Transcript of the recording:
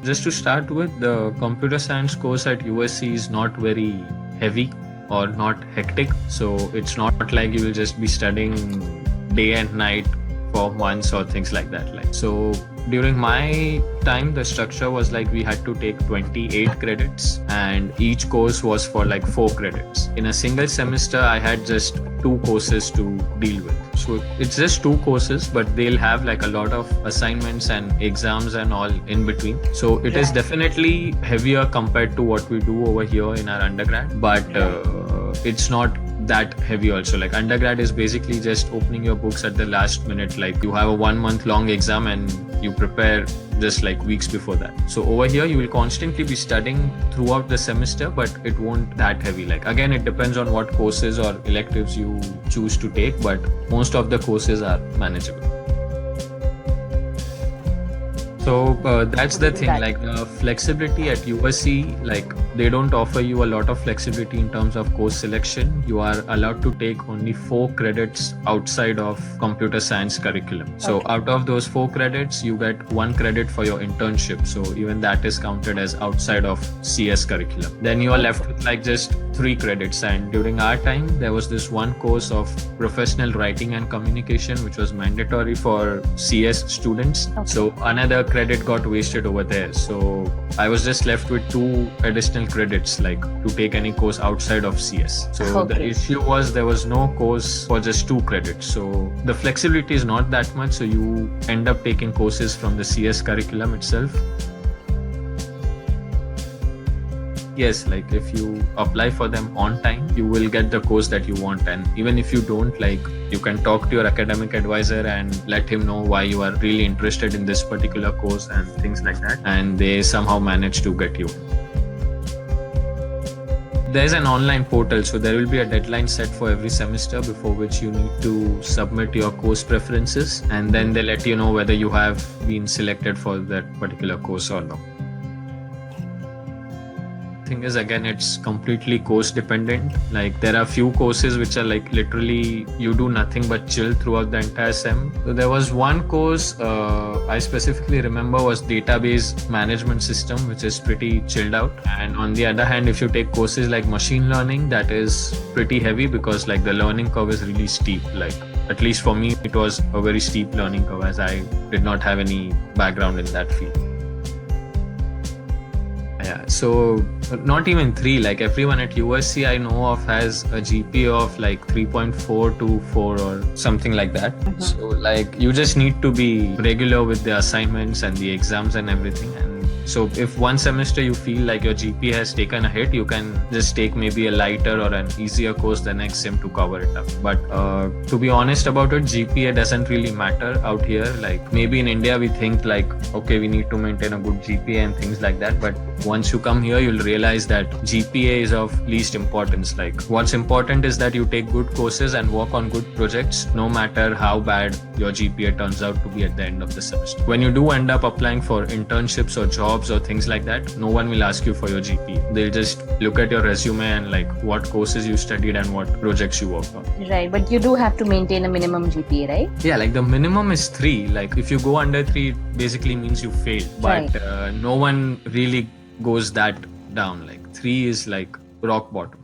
Just to start with, the computer science course at USC is not very heavy or not hectic. So it's not like you will just be studying day and night for months or things like that. So during my time, the structure was like we had to take 28 credits and each course was for like 4 credits. In a single semester, I had just 2 courses to deal with. So it's just 2 courses, but they'll have like a lot of assignments and exams and all in between. So it is definitely heavier compared to what we do over here in our undergrad, but it's not that heavy also. Like undergrad is basically just opening your books at the last minute. Like you have a 1 month long exam and you prepare just like weeks before that. So over here you will constantly be studying throughout the semester, but it won't that heavy. Like again, it depends on what courses or electives you choose to take, but most of the courses are manageable. So that's the thing, like the flexibility at USC, like they don't offer you a lot of flexibility in terms of course selection. You are allowed to take only 4 credits outside of computer science curriculum. So out of those 4 credits, you get 1 credit for your internship. So even that is counted as outside of CS curriculum. Then you are left with like just 3 credits. And during our time, there was this one course of professional writing and communication, which was mandatory for CS students. So another credit got wasted over there. So I was just left with 2 additional credits, like to take any course outside of CS. So the issue was there was no course for just 2 credits. So the flexibility is not that much. So you end up taking courses from the CS curriculum itself. Yes, like if you apply for them on time, you will get the course that you want. And even if you don't, like you can talk to your academic advisor and let him know why you are really interested in this particular course and things like that. And they somehow manage to get you. There's an online portal, so there will be a deadline set for every semester before which you need to submit your course preferences. And then they let you know whether you have been selected for that particular course or not. Thing is, again, it's completely course dependent. Like there are few courses which are like literally you do nothing but chill throughout the entire sem. So there was one course I specifically remember was database management system, which is pretty chilled out. And on the other hand, if you take courses like machine learning, that is pretty heavy because like the learning curve is really steep. Like at least for me, it was a very steep learning curve as I did not have any background in that field. Yeah, so not even 3, like everyone at USC I know of has a GPA of like 3.4 to 4 or something like that. So like you just need to be regular with the assignments and the exams and everything. And so if one semester you feel like your GPA has taken a hit, you can just take maybe a lighter or an easier course the next sem to cover it up. But to be honest about it, GPA doesn't really matter out here. Like maybe in India we think like, okay, we need to maintain a good GPA and things like that. But once you come here, you'll realize that GPA is of least importance. Like what's important is that you take good courses and work on good projects, no matter how bad your GPA turns out to be at the end of the semester. When you do end up applying for internships or jobs or things like that, no one will ask you for your GPA. They'll just look at your resume and like what courses you studied and what projects you worked on. Right, but you do have to maintain a minimum GPA, right? Yeah, like the minimum is 3. Like if you go under 3, it basically means you failed. But no one really goes that down. Like 3 is like rock bottom.